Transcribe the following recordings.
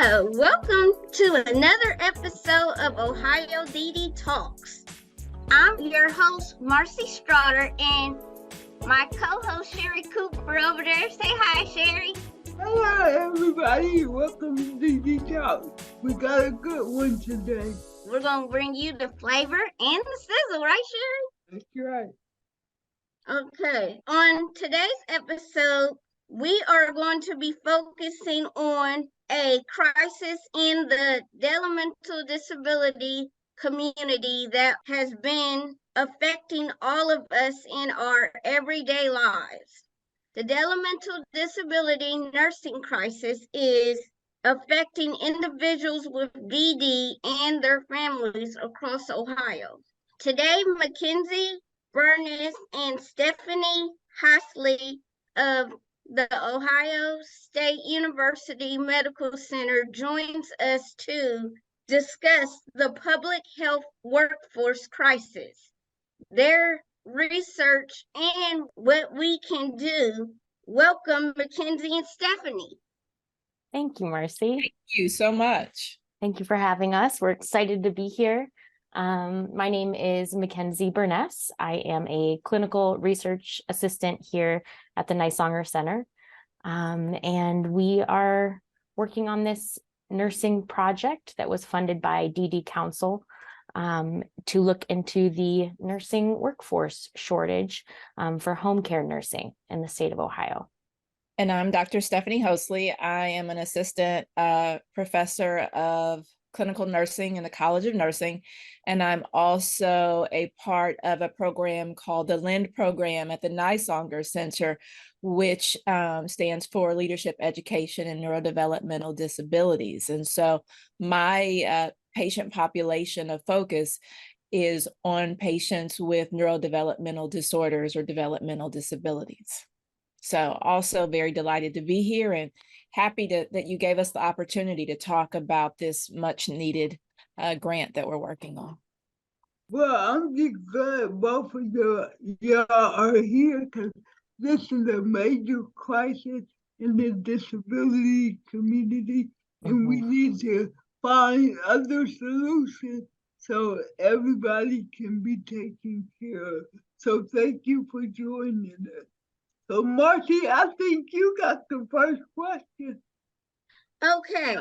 Welcome to another episode of Ohio DD Talks. I'm your host, Marcy Strotter, and my co-host, Sherry Cooper over there. Say hi, Sherry. Hello, everybody. Welcome to DD Talks. We got a good one today. We're going to bring you the flavor and the sizzle, right, Sherry? That's right. Okay. On today's episode, we are going to be focusing on a crisis in the developmental disability community that has been affecting all of us in our everyday lives. The developmental disability nursing crisis is affecting individuals with DD and their families across Ohio. Today, Mackenzie, Burness, and Stephanie Hosley of the Ohio State University Medical Center joins us to discuss the public health workforce crisis, their research, and what we can do. Welcome, Mackenzie and Stephanie. Thank you, Marcy. Thank you so much. Thank you for having us. We're excited to be here. My name is Mackenzie Burness. I am a clinical research assistant here at the Nysonger Center. And we are working on this nursing project that was funded by DD Council to look into the nursing workforce shortage for home care nursing in the state of Ohio. And I'm Dr. Stephanie Hosley. I am an assistant professor of clinical nursing in the College of Nursing, and I'm also a part of a program called the LEND program at the Nysonger Center, which stands for Leadership Education and Neurodevelopmental Disabilities. And so my patient population of focus is on patients with neurodevelopmental disorders or developmental disabilities. So also very delighted to be here and happy that you gave us the opportunity to talk about this much needed grant that we're working on. Well, I'm just glad both of y'all are here because this is a major crisis in the disability community, and we need to find other solutions so everybody can be taken care of. So thank you for joining us. So, Marcy, I think you got the first question. Okay.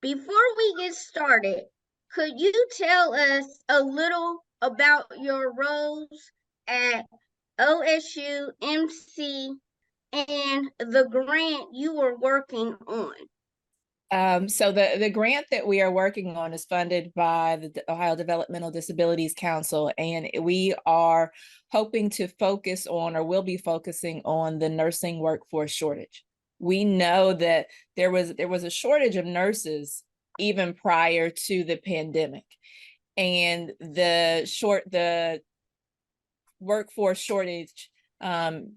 Before we get started, could you tell us a little about your roles at OSU MC and the grant you were working on? So the grant that we are working on is funded by the Ohio Developmental Disabilities Council, and we are hoping to focus on, or will be focusing on, the nursing workforce shortage. We know that there was a shortage of nurses even prior to the pandemic, and the workforce shortage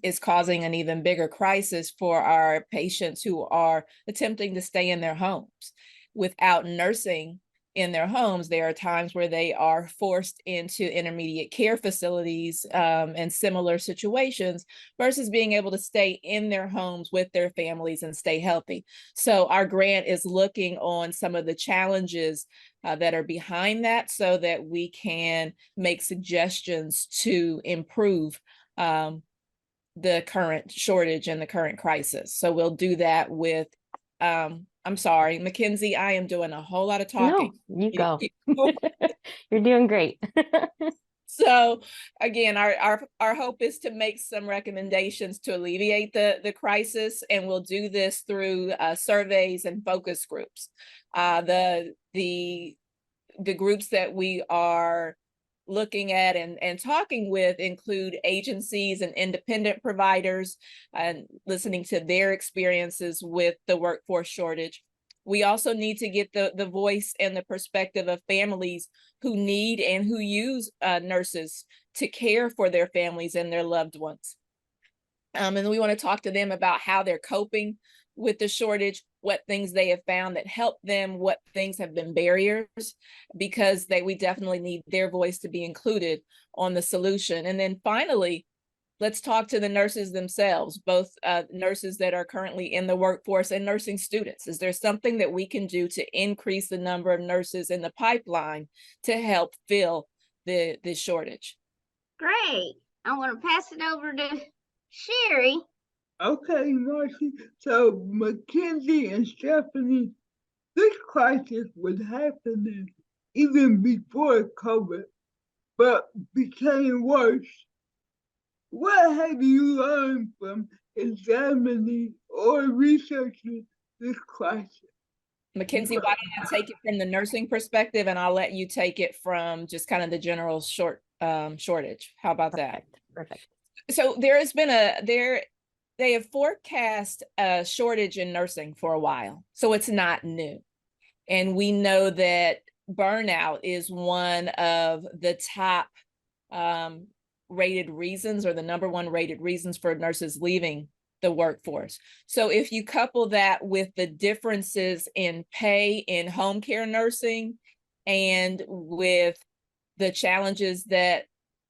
is causing an even bigger crisis for our patients who are attempting to stay in their homes. Without nursing in their homes, there are times where they are forced into intermediate care facilities and similar situations versus being able to stay in their homes with their families and stay healthy. So our grant is looking on some of the challenges that are behind that so that we can make suggestions to improve the current shortage and the current crisis. So we'll do that with, I'm sorry, Mackenzie, I am doing a whole lot of talking. No, you go. You're doing great. So again, our hope is to make some recommendations to alleviate the crisis, and we'll do this through surveys and focus groups. The groups that we are looking at and talking with include agencies and independent providers and listening to their experiences with the workforce shortage. We also need to get the voice and the perspective of families who need and who use nurses to care for their families and their loved ones. And we want to talk to them about how they're coping with the shortage, what things they have found that help them, what things have been barriers, because we definitely need their voice to be included on the solution. And then finally, let's talk to the nurses themselves, both nurses that are currently in the workforce and nursing students. Is there something that we can do to increase the number of nurses in the pipeline to help fill the shortage? Great. I want to pass it over to Sherry. Okay, Marcy. So Mackenzie and Stephanie, this crisis was happening even before COVID, but became worse. What have you learned from examining or researching this crisis? Mackenzie, why don't I take it from the nursing perspective, and I'll let you take it from just kind of the general shortage. How about that? Perfect. So there has been they have forecast a shortage in nursing for a while, so it's not new. And we know that burnout is one of the top rated reasons, or the #1 rated reasons for nurses leaving the workforce. So if you couple that with the differences in pay in home care nursing, and with the challenges that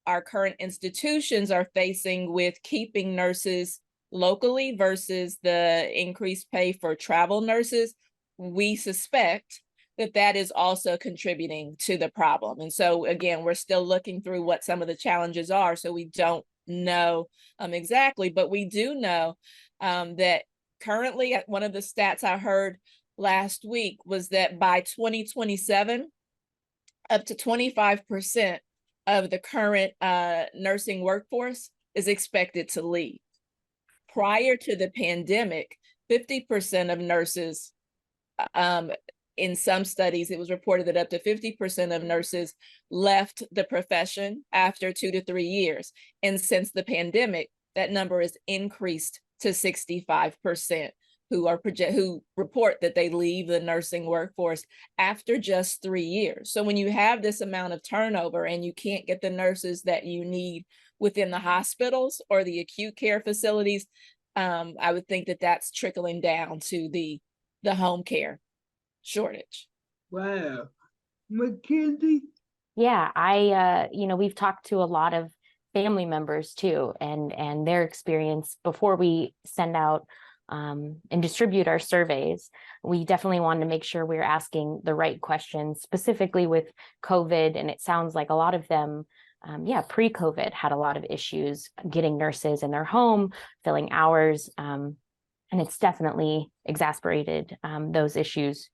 our current institutions are facing with keeping nurses locally versus the increased pay for travel nurses, we suspect that that is also contributing to the problem. And so again, we're still looking through what some of the challenges are, so we don't know exactly, but we do know that currently, one of the stats I heard last week was that by 2027, up to 25% of the current nursing workforce is expected to leave. Prior to the pandemic, 50% of nurses, in some studies, it was reported that up to 50% of nurses left the profession after 2 to 3 years. And since the pandemic, that number is increased to 65% who report that they leave the nursing workforce after just 3 years. So when you have this amount of turnover and you can't get the nurses that you need within the hospitals or the acute care facilities, I would think that that's trickling down to the home care shortage. Wow. Mackenzie? Yeah, we've talked to a lot of family members too, and their experience before we send out and distribute our surveys. We definitely wanted to make sure we were asking the right questions, specifically with COVID. And it sounds like a lot of them, pre-COVID had a lot of issues getting nurses in their home, filling hours, and it's definitely exacerbated those issues.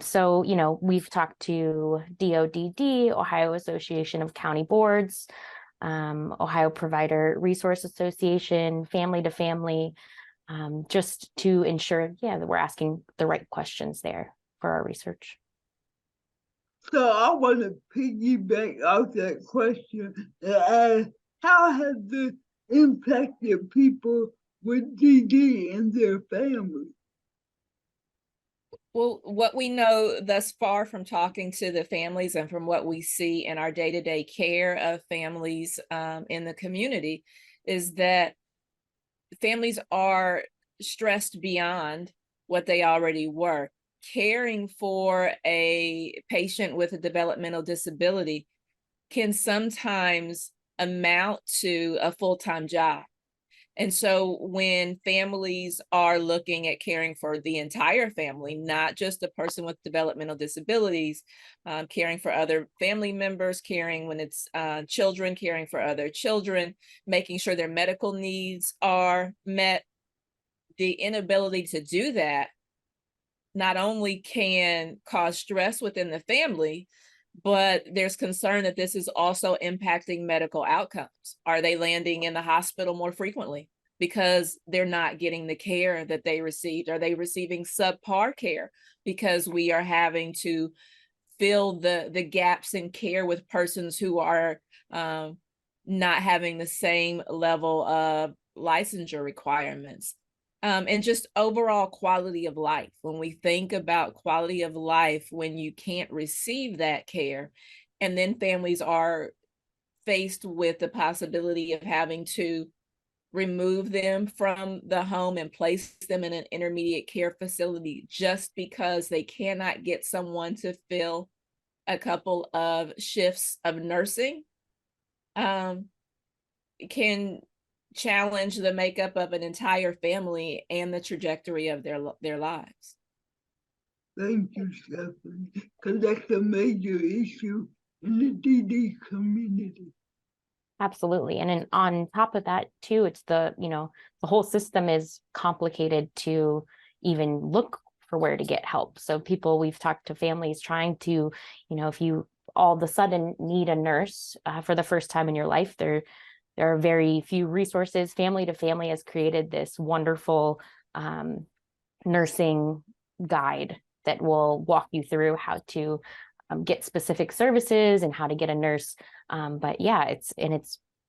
So, we've talked to DODD, Ohio Association of County Boards, Ohio Provider Resource Association, Family to Family, just to ensure, that we're asking the right questions there for our research. So I want to piggyback off that question and ask, how has this impacted people with DD and their families? Well, what we know thus far from talking to the families and from what we see in our day-to-day care of families in the community is that families are stressed beyond what they already were. Caring for a patient with a developmental disability can sometimes amount to a full-time job. And so when families are looking at caring for the entire family, not just a person with developmental disabilities, caring for other family members, caring when it's children, caring for other children, making sure their medical needs are met, the inability to do that not only can cause stress within the family, but there's concern that this is also impacting medical outcomes. Are they landing in the hospital more frequently because they're not getting the care that they received? Are they receiving subpar care because we are having to fill the gaps in care with persons who are not having the same level of licensure requirements? And just overall quality of life. When we think about quality of life, when you can't receive that care, and then families are faced with the possibility of having to remove them from the home and place them in an intermediate care facility just because they cannot get someone to fill a couple of shifts of nursing, can challenge the makeup of an entire family and the trajectory of their lives. Thank you, Stephanie, because that's a major issue in the DD community. Absolutely. And then on top of that too, it's the whole system is complicated to even look for where to get help. So we've talked to families trying to, if you all of a sudden need a nurse for the first time in your life, there are very few resources. Family to Family has created this wonderful nursing guide that will walk you through how to get specific services and how to get a nurse. But yeah, it's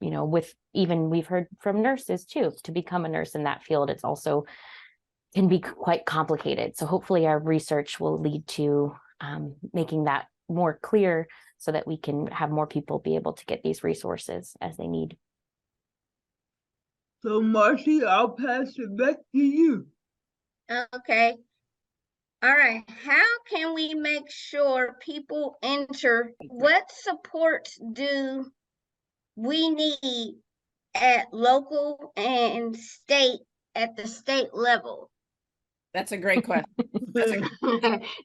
we've heard from nurses too, to become a nurse in that field, it's also can be quite complicated. So hopefully our research will lead to making that more clear so that we can have more people be able to get these resources as they need. So Marcy, I'll pass it back to you. Okay. All right. How can we make sure people enter? What supports do we need at local and at the state level? That's a great question.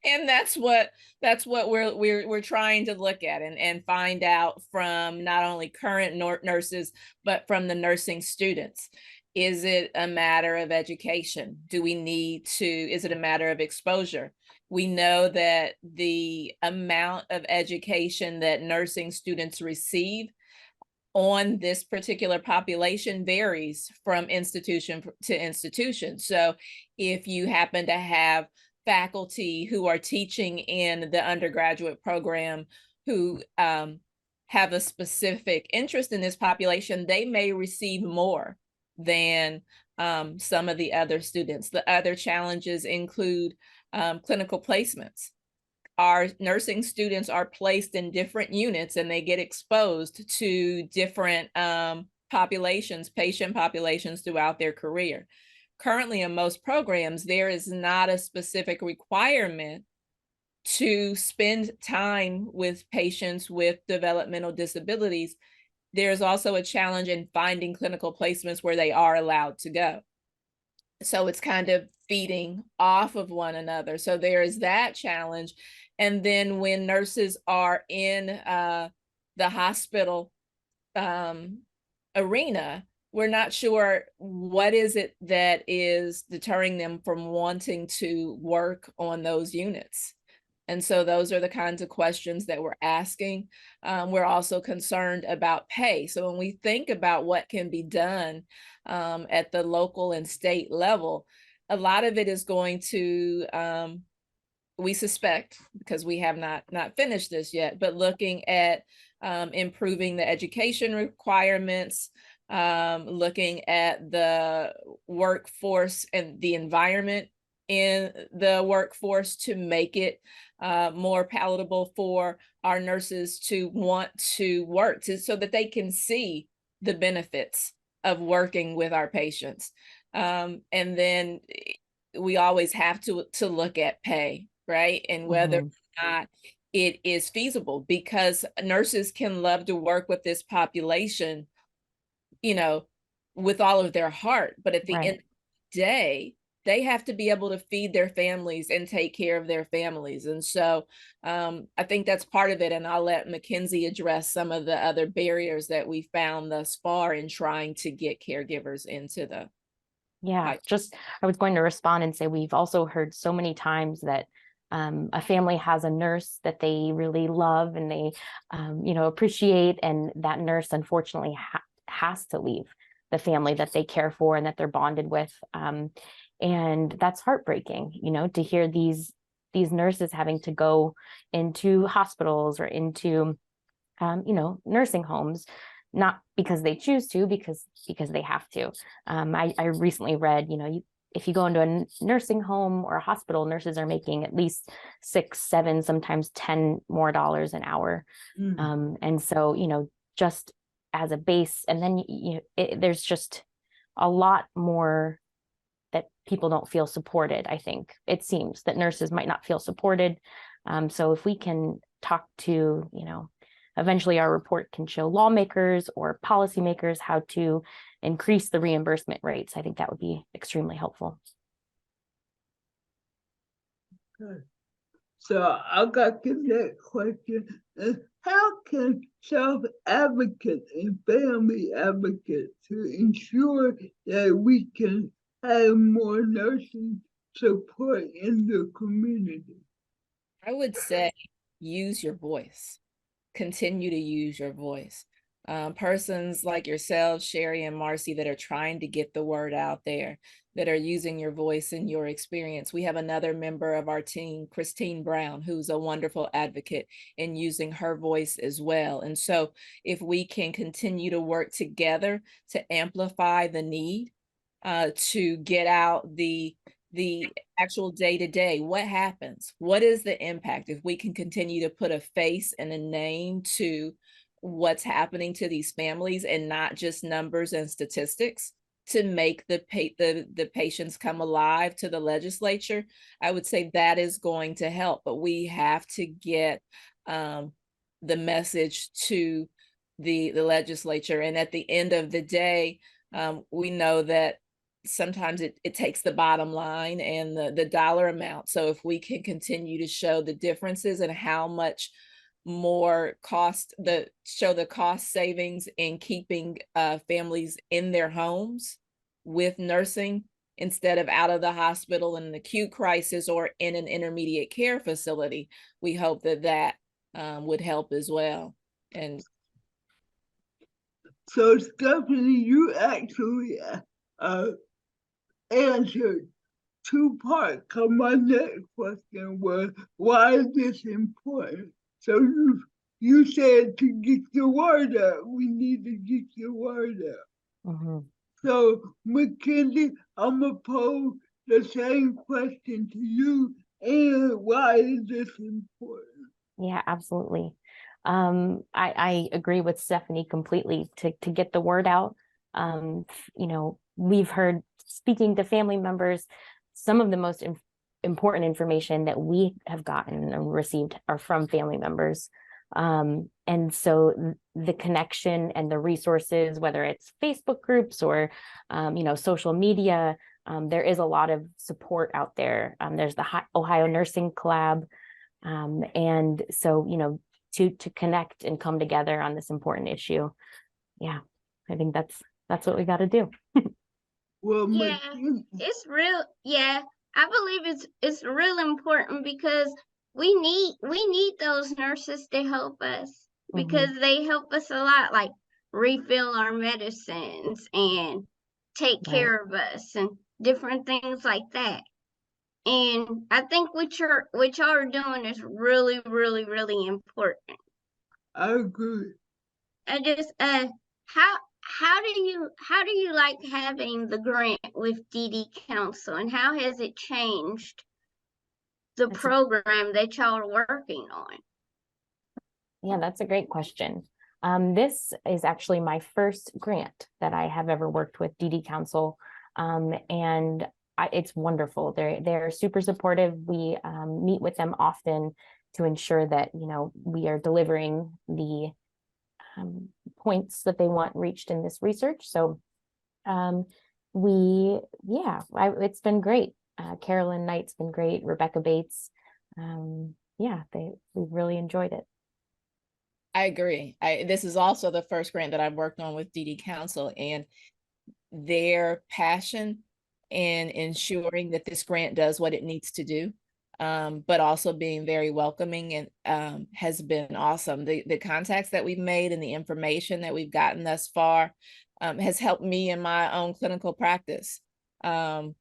And that's what we're trying to look at and find out from not only current nurses, but from the nursing students. Is it a matter of education? Is it a matter of exposure? We know that the amount of education that nursing students receive on this particular population varies from institution to institution. So if you happen to have faculty who are teaching in the undergraduate program who have a specific interest in this population, they may receive more than some of the other students. The other challenges include clinical placements. Our nursing students are placed in different units and they get exposed to different patient populations throughout their career. Currently in most programs, there is not a specific requirement to spend time with patients with developmental disabilities. There's also a challenge in finding clinical placements where they are allowed to go. So it's kind of feeding off of one another. So there is that challenge. And then when nurses are in the hospital arena, we're not sure what is it that is deterring them from wanting to work on those units. And so those are the kinds of questions that we're asking. We're also concerned about pay. So when we think about what can be done at the local and state level, a lot of it is going to, we suspect, because we have not finished this yet, but looking at improving the education requirements, looking at the workforce and the environment in the workforce to make it more palatable for our nurses to want to work, so that they can see the benefits of working with our patients. And then we always have to look at pay, right? And whether or not it is feasible, because nurses can love to work with this population, with all of their heart, but at the end of the day, they have to be able to feed their families and take care of their families. And so I think that's part of it. And I'll let Mackenzie address some of the other barriers that we found thus far in trying to get caregivers into the. Yeah, I was going to respond and say, we've also heard so many times that a family has a nurse that they really love and they, appreciate, and that nurse unfortunately has to leave the family that they care for and that they're bonded with. And that's heartbreaking, to hear these nurses having to go into hospitals or into, nursing homes, not because they choose to, because they have to. I recently read, if you go into a nursing home or a hospital, nurses are making at least $6, $7, sometimes $10 more an hour. And so, just as a base, and then there's just a lot more that people don't feel supported. I think it seems that nurses might not feel supported. So if we can talk to, eventually our report can show lawmakers or policymakers how to increase the reimbursement rates. I think that would be extremely helpful. Okay. So I got the next question. How can self-advocates and family advocates to ensure that we can have more nursing support in the community? I would say use your voice. Continue to use your voice. Persons like yourselves, Sherry and Marcy, that are trying to get the word out there, that are using your voice and your experience. We have another member of our team, Christine Brown, who's a wonderful advocate in using her voice as well. And so if we can continue to work together to amplify the need, to get out the actual day-to-day, what happens, what is the impact, if we can continue to put a face and a name to what's happening to these families and not just numbers and statistics, to make the patients come alive to the legislature, I would say that is going to help. But we have to get the message to the legislature. And at the end of the day, we know that sometimes it takes the bottom line and the dollar amount. So if we can continue to show the differences and how much more show the cost savings in keeping families in their homes with nursing instead of out of the hospital in an acute crisis or in an intermediate care facility, we hope that would help as well. And so Stephanie, you actually answered two-part, because my next question was, why is this important? So you said to get the word out, we need to get the word out. Mm-hmm. So Mackenzie, I'm gonna pose the same question to you, and why is this important? Yeah, absolutely. I agree with Stephanie completely to get the word out. You know, we've heard, speaking to family members, some of the most important information that we have gotten and received are from family members. And so the connection and the resources, whether it's Facebook groups or, you know, social media, there is a lot of support out there. There's the Ohio Nursing Collab. And so, you know, to connect and come together on this important issue. Yeah, I think that's what we got to do. Well, Yeah, it's real. Yeah, I believe it's real important because we need those nurses to help us, because they help us a lot, like refill our medicines and take care of us and different things like that. And I think what y'all are doing is really, really, really important. I agree. I just how do you like having the grant with DD Council, and how has it changed the program that y'all are working on? Yeah, that's a great question. This is actually my first grant that I have ever worked with DD Council, and it's wonderful. They're super supportive. We meet with them often to ensure that, you know, we are delivering the points that they want reached in this research. So it's been great. Carolyn Knight's been great. Rebecca Bates. We've really enjoyed it. I agree. This is also the first grant that I've worked on with DD Council, and their passion in ensuring that this grant does what it needs to do, but also being very welcoming and has been awesome. The contacts that we've made and the information that we've gotten thus far has helped me in my own clinical practice to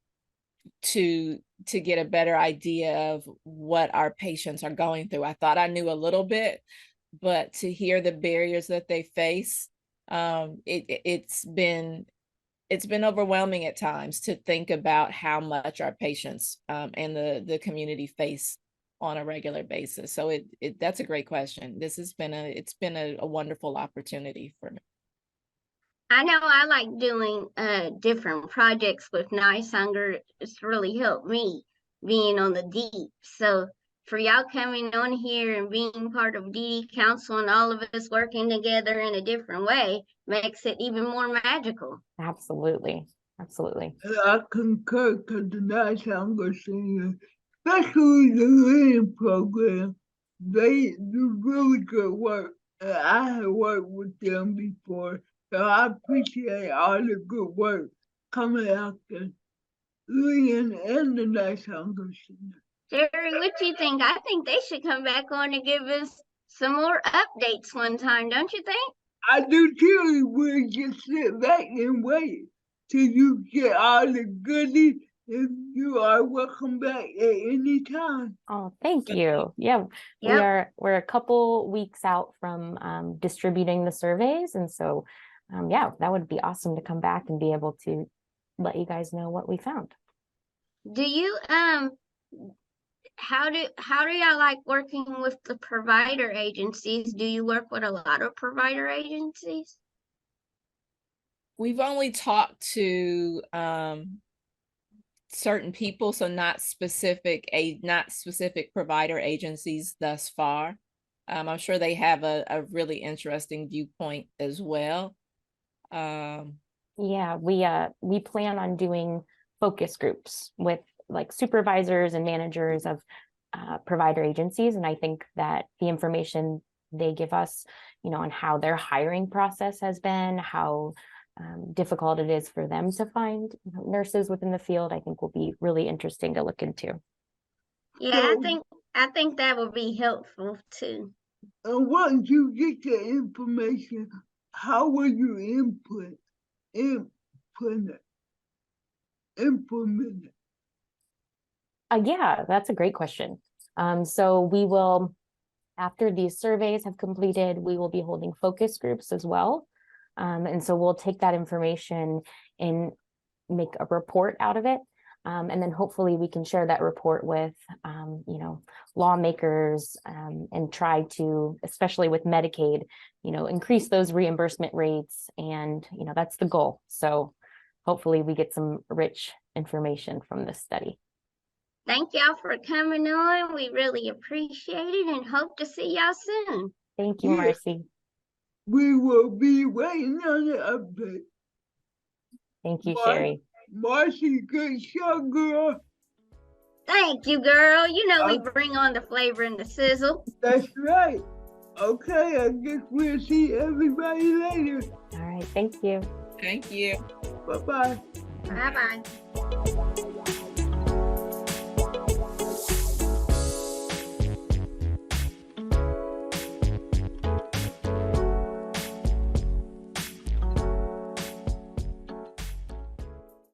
get a better idea of what our patients are going through. I thought I knew a little bit, but to hear the barriers that they face, it's been overwhelming at times to think about how much our patients and the community face on a regular basis. So that's a great question. It's been a wonderful opportunity for me. I know I like doing different projects with NICE Hunger. It's really helped me being on the deep. So for y'all coming on here and being part of DD Council and all of us working together in a different way makes it even more magical. Absolutely. Absolutely. And I concur because the Nice Hunger Senior, especially the learning program, they do really good work. And I have worked with them before, so I appreciate all the good work coming out there. Lean and the Nice Hunger Senior. Jerry, what do you think? I think they should come back on and give us some more updates one time, don't you think? I do too. We just sit back and wait till you get all the goodies, and you are welcome back at any time. Oh, thank you. Yeah, Yep. we're a couple weeks out from distributing the surveys, and so yeah, that would be awesome to come back and be able to let you guys know what we found. Do you how do y'all like working with the provider agencies? Do you work with a lot of provider agencies? We've only talked to certain people, so not specific provider agencies thus far. I'm sure they have a really interesting viewpoint as well. Yeah, we plan on doing focus groups with like supervisors and managers of provider agencies, and I think that the information they give us, on how their hiring process has been, how difficult it is for them to find nurses within the field, I think will be really interesting to look into. Yeah, So, I think that would be helpful too. and once you get the information, how will you implement it? Yeah, that's a great question. So we will, after these surveys have completed, we will be holding focus groups as well. And so we'll take that information and make a report out of it. And then hopefully we can share that report with, lawmakers and try to, especially with Medicaid, increase those reimbursement rates. And, that's the goal. So hopefully we get some rich information from this study. Thank y'all for coming on. We really appreciate it and hope to see y'all soon. Thank you, Yeah. Marcy. We will be waiting on the update. Thank you, Sherry. Marcy, good show, girl. Thank you, girl. We bring on the flavor and the sizzle. That's right. Okay, I guess we'll see everybody later. All right, thank you. Thank you. Bye-bye. Bye-bye.